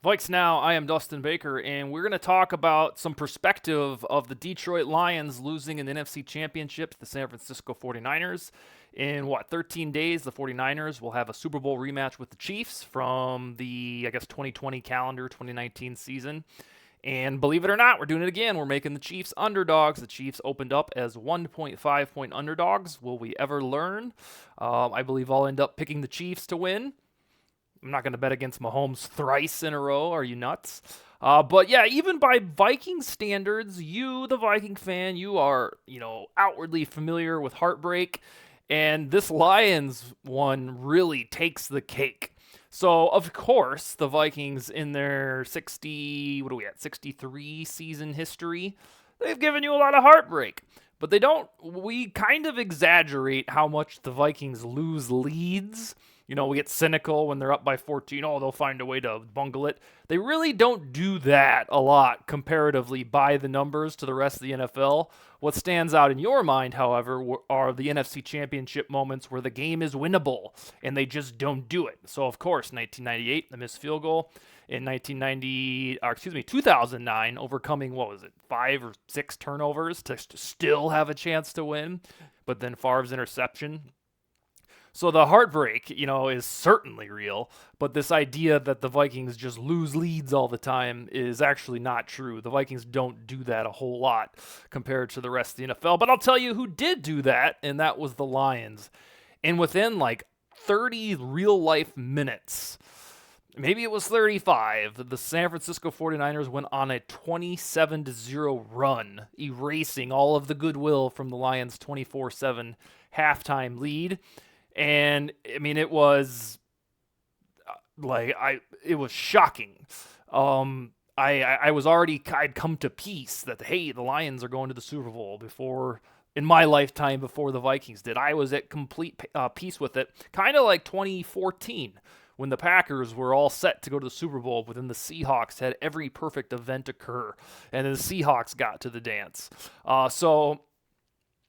VikesNow, I am Dustin Baker, and we're going to talk about some perspective of the Detroit Lions losing an NFC Championship to the San Francisco 49ers. In 13 days, the 49ers will have a Super Bowl rematch with the Chiefs from the, 2020 calendar, 2019 season. And believe it or not, we're doing it again. We're making the Chiefs underdogs. The Chiefs opened up as 1.5 point underdogs. Will we ever learn? I believe I'll end up picking the Chiefs to win. I'm not going to bet against Mahomes thrice in a row. Are you nuts? But yeah, even by Viking standards, you, the Viking fan, you are, outwardly familiar with heartbreak. And this Lions one really takes the cake. So, of course, the Vikings in their 63 season history, they've given you a lot of heartbreak. But we kind of exaggerate how much the Vikings lose leads. We get cynical when they're up by 14. Oh, they'll find a way to bungle it. They really don't do that a lot comparatively by the numbers to the rest of the NFL. What stands out in your mind, however, are the NFC Championship moments where the game is winnable and they just don't do it. So, of course, 1998, the missed field goal. In 2009, overcoming, 5 or 6 turnovers to still have a chance to win. But then Favre's interception. So the heartbreak, is certainly real, but this idea that the Vikings just lose leads all the time is actually not true. The Vikings don't do that a whole lot compared to the rest of the NFL. But I'll tell you who did do that, and that was the Lions. And within 30 real-life minutes, maybe it was 35, the San Francisco 49ers went on a 27-0 run, erasing all of the goodwill from the Lions' 24-7 halftime lead. And it was it was shocking. I'd come to peace that, hey, the Lions are going to the Super Bowl in my lifetime before the Vikings did. I was at complete peace with it, kind of like 2014 when the Packers were all set to go to the Super Bowl, but then the Seahawks had every perfect event occur, and then the Seahawks got to the dance.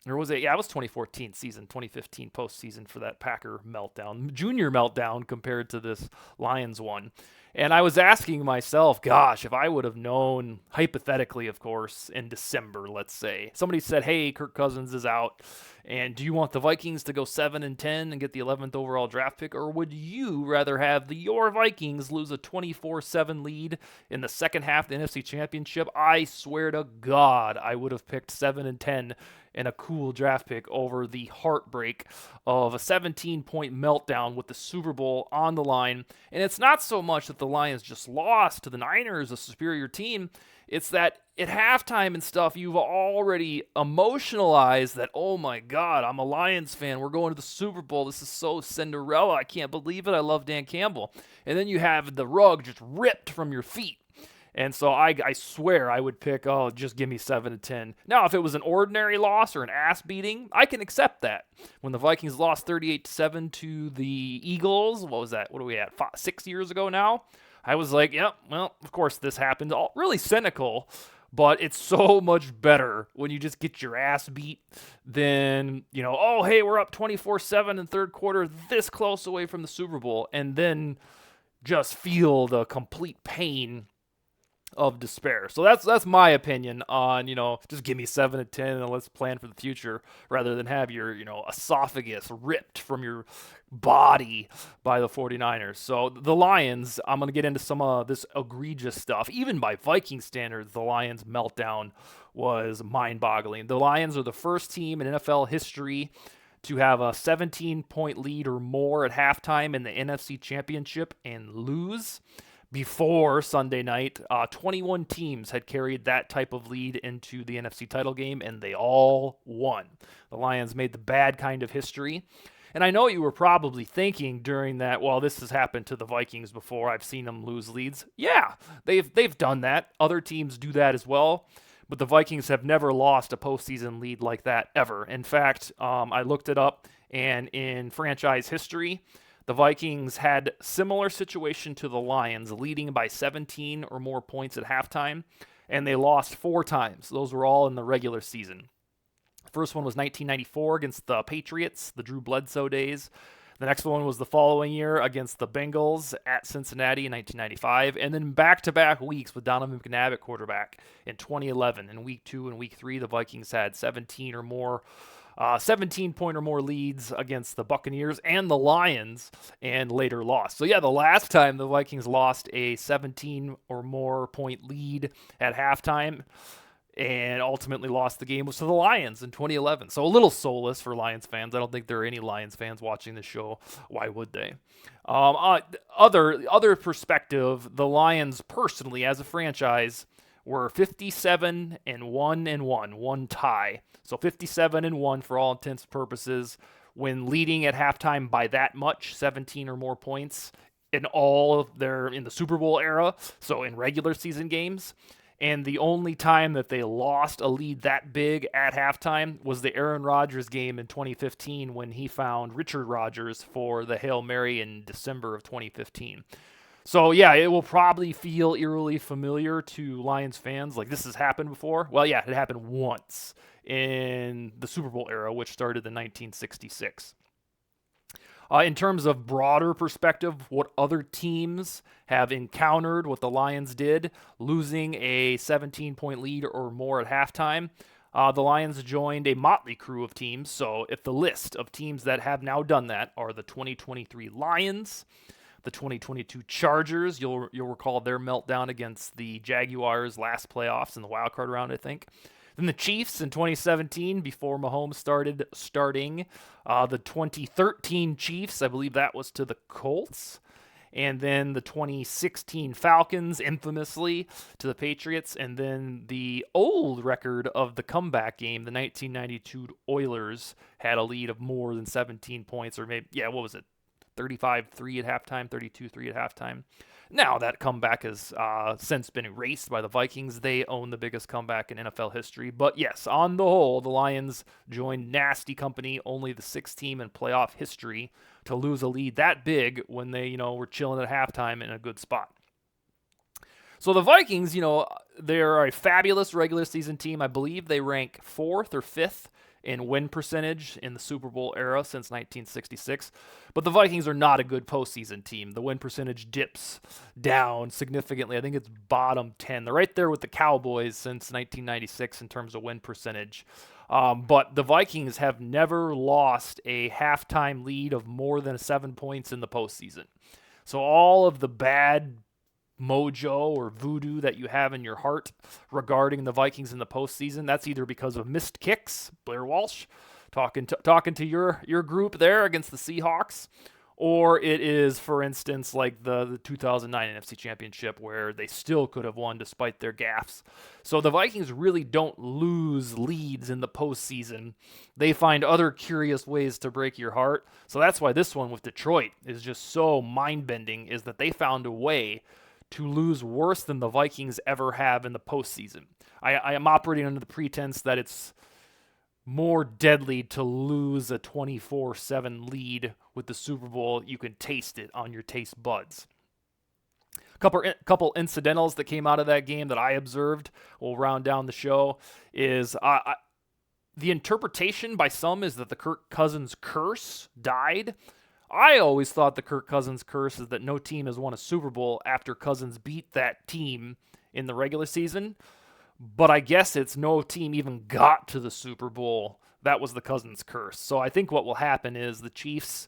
Or was it? Yeah, it was 2014 season, 2015 postseason for that Packer meltdown, junior meltdown compared to this Lions one. And I was asking myself, gosh, if I would have known, hypothetically, of course, in December, let's say, somebody said, hey, Kirk Cousins is out, and do you want the Vikings to go 7-10 and get the 11th overall draft pick, or would you rather have your Vikings lose a 24-7 lead in the second half of the NFC Championship? I swear to God, I would have picked 7-10 and a cool draft pick over the heartbreak of a 17-point meltdown with the Super Bowl on the line. And it's not so much that the Lions just lost to the Niners, a superior team. It's that at halftime and stuff, you've already emotionalized that, oh my God, I'm a Lions fan. We're going to the Super Bowl. This is so Cinderella. I can't believe it. I love Dan Campbell. And then you have the rug just ripped from your feet. And so I swear I would pick, just give me 7-10. Now, if it was an ordinary loss or an ass beating, I can accept that. When the Vikings lost 38-7 to the Eagles, what was that? What are we at? 6 years ago now? I was like, yep, well, of course this happened. All really cynical, but it's so much better when you just get your ass beat than, oh, hey, we're up 24-7 in third quarter, this close away from the Super Bowl, and then just feel the complete pain of despair. So that's my opinion on, just give me 7-10 and let's plan for the future rather than have your, esophagus ripped from your body by the 49ers. So the Lions, I'm going to get into some of this egregious stuff. Even by Viking standards, the Lions meltdown was mind-boggling. The Lions are the first team in NFL history to have a 17-point lead or more at halftime in the NFC Championship and lose. Before Sunday night, 21 teams had carried that type of lead into the NFC title game, and they all won. The Lions made the bad kind of history. And I know you were probably thinking during that, well, this has happened to the Vikings before. I've seen them lose leads. Yeah, they've done that. Other teams do that as well. But the Vikings have never lost a postseason lead like that ever. In fact, I looked it up, and in franchise history, the Vikings had similar situation to the Lions, leading by 17 or more points at halftime, and they lost 4 times. Those were all in the regular season. The first one was 1994 against the Patriots, the Drew Bledsoe days. The next one was the following year against the Bengals at Cincinnati in 1995, and then back-to-back weeks with Donovan McNabb at quarterback in 2011. In week 2 and week 3, the Vikings had 17 or more 17-point or more leads against the Buccaneers and the Lions, and later lost. So yeah, the last time the Vikings lost a 17 or more point lead at halftime and ultimately lost the game was to the Lions in 2011. So a little soulless for Lions fans. I don't think there are any Lions fans watching this show. Why would they? Other perspective, the Lions personally as a franchise were 57-1-1, one tie. So 57-1 for all intents and purposes when leading at halftime by that much, 17 or more points in the Super Bowl era, so in regular season games. And the only time that they lost a lead that big at halftime was the Aaron Rodgers game in 2015 when he found Richard Rodgers for the Hail Mary in December of 2015. So, yeah, it will probably feel eerily familiar to Lions fans. Like, this has happened before. Well, yeah, it happened once in the Super Bowl era, which started in 1966. In terms of broader perspective, what other teams have encountered what the Lions did, losing a 17-point lead or more at halftime, the Lions joined a motley crew of teams. So if the list of teams that have now done that are the 2023 Lions, the 2022 Chargers, you'll recall their meltdown against the Jaguars last playoffs in the wild card round, I think. Then the Chiefs in 2017, before Mahomes started starting. The 2013 Chiefs, I believe that was to the Colts. And then the 2016 Falcons, infamously, to the Patriots. And then the old record of the comeback game, the 1992 Oilers, had a lead of more than 17 points. Or maybe, what was it? 35-3 at halftime, 32-3 at halftime. Now that comeback has since been erased by the Vikings. They own the biggest comeback in NFL history. But yes, on the whole, the Lions joined nasty company, only the sixth team in playoff history to lose a lead that big when they, were chilling at halftime in a good spot. So the Vikings, they're a fabulous regular season team. I believe they rank 4th or 5th in win percentage in the Super Bowl era since 1966. But the Vikings are not a good postseason team. The win percentage dips down significantly. I think it's bottom 10. They're right there with the Cowboys since 1996 in terms of win percentage. But the Vikings have never lost a halftime lead of more than 7 points in the postseason. So all of the bad mojo or voodoo that you have in your heart regarding the Vikings in the postseason, that's either because of missed kicks, Blair Walsh talking to your group there against the Seahawks, or it is, for instance, like the 2009 NFC Championship where they still could have won despite their gaffes. So the Vikings really don't lose leads in the postseason. They find other curious ways to break your heart. So that's why this one with Detroit is just so mind-bending, is that they found a way to lose worse than the Vikings ever have in the postseason. I am operating under the pretense that it's more deadly to lose a 24-7 lead with the Super Bowl. You can taste it on your taste buds. Couple incidentals that came out of that game that I observed, we'll round down the show, is the interpretation by some is that the Kirk Cousins curse died. I always thought the Kirk Cousins curse is that no team has won a Super Bowl after Cousins beat that team in the regular season. But I guess it's no team even got to the Super Bowl. That was the Cousins curse. So I think what will happen is the Chiefs,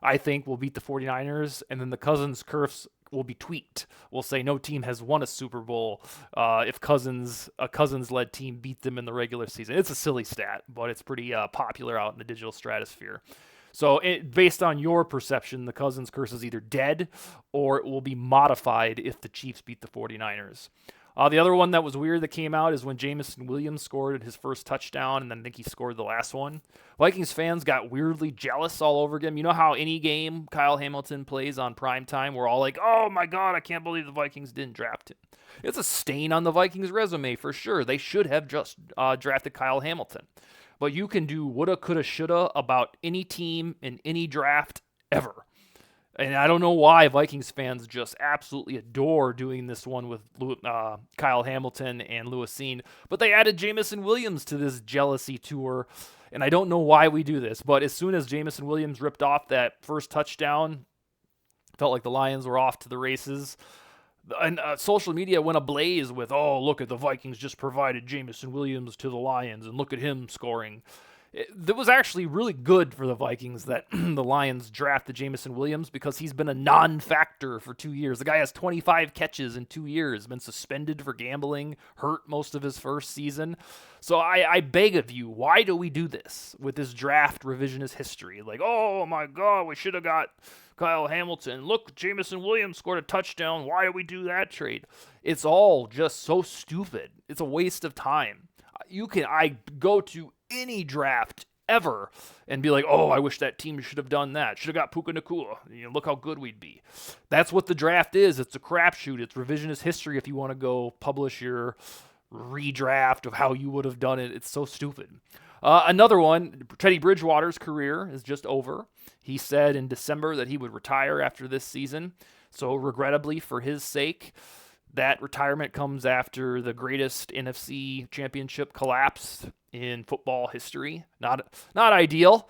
I think, will beat the 49ers, and then the Cousins curse will be tweaked. We'll say no team has won a Super Bowl if a Cousins-led team beat them in the regular season. It's a silly stat, but it's pretty popular out in the digital stratosphere. So based on your perception, the Cousins curse is either dead or it will be modified if the Chiefs beat the 49ers. The other one that was weird that came out is when Jameson Williams scored his first touchdown, and then I think he scored the last one. Vikings fans got weirdly jealous all over again. You know how any game Kyle Hamilton plays on primetime, we're all like, oh my God, I can't believe the Vikings didn't draft him. It's a stain on the Vikings' resume for sure. They should have just drafted Kyle Hamilton. But you can do woulda, coulda, shoulda about any team in any draft ever. And I don't know why Vikings fans just absolutely adore doing this one with Kyle Hamilton and Lewis Cine. But they added Jameson Williams to this jealousy tour. And I don't know why we do this, but as soon as Jameson Williams ripped off that first touchdown, felt like the Lions were off to the races. And social media went ablaze with, oh, look at the Vikings just provided Jameson Williams to the Lions, and look at him scoring. That was actually really good for the Vikings that the Lions drafted Jameson Williams, because he's been a non-factor for 2 years. The guy has 25 catches in 2 years, been suspended for gambling, hurt most of his first season. So I beg of you, why do we do this with this draft revisionist history? Like, oh my God, we should have got Kyle Hamilton. Look, Jameson Williams scored a touchdown. Why do we do that trade? It's all just so stupid. It's a waste of time. I go to any draft ever and be like, oh, I wish that team should have done that. Should have got Puka Nacua. Look how good we'd be. That's what the draft is. It's a crapshoot. It's revisionist history if you want to go publish your redraft of how you would have done it. It's so stupid. Another one, Teddy Bridgewater's career is just over. He said in December that he would retire after this season. So regrettably for his sake, that retirement comes after the greatest NFC championship collapse in football history. Not ideal.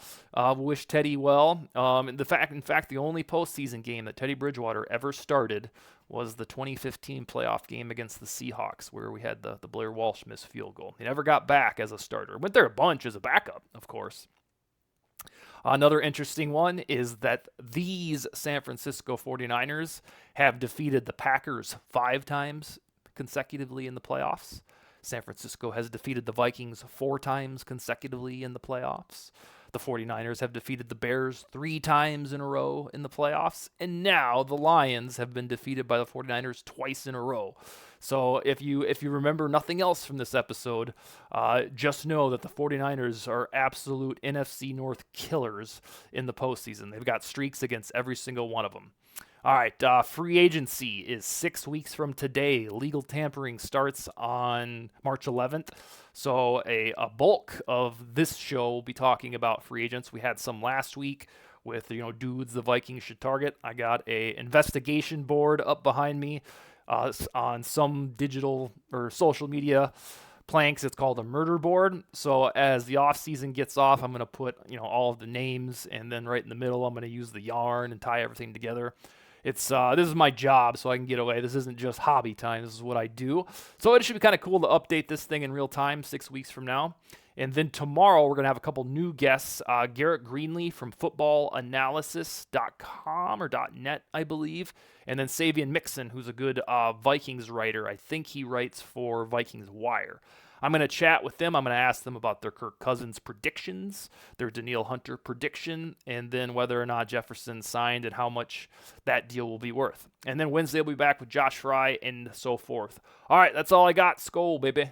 Wish Teddy well. In fact, the only postseason game that Teddy Bridgewater ever started was the 2015 playoff game against the Seahawks, where we had the Blair Walsh missed field goal. He never got back as a starter. Went there a bunch as a backup, of course. Another interesting one is that these San Francisco 49ers have defeated the Packers 5 times consecutively in the playoffs. San Francisco has defeated the Vikings 4 times consecutively in the playoffs. The 49ers have defeated the Bears 3 times in a row in the playoffs. And now the Lions have been defeated by the 49ers twice in a row. So if you remember nothing else from this episode, just know that the 49ers are absolute NFC North killers in the postseason. They've got streaks against every single one of them. All right, free agency is 6 weeks from today. Legal tampering starts on March 11th. So a bulk of this show will be talking about free agents. We had some last week with, dudes the Vikings should target. I got a investigation board up behind me on some digital or social media planks. It's called a murder board. So as the off season gets off, I'm going to put, all of the names, and then right in the middle, I'm going to use the yarn and tie everything together. It's this is my job, so I can get away. This isn't just hobby time. This is what I do. So it should be kind of cool to update this thing in real time 6 weeks from now. And then tomorrow, we're going to have a couple new guests. Garrett Greenlee from footballanalysis.com or .net, I believe. And then Savian Mixon, who's a good Vikings writer. I think he writes for Vikings Wire. I'm going to chat with them. I'm going to ask them about their Kirk Cousins predictions, their Danielle Hunter prediction, and then whether or not Jefferson signed and how much that deal will be worth. And then Wednesday, we'll be back with Josh Fry and so forth. All right, that's all I got. Skol, baby.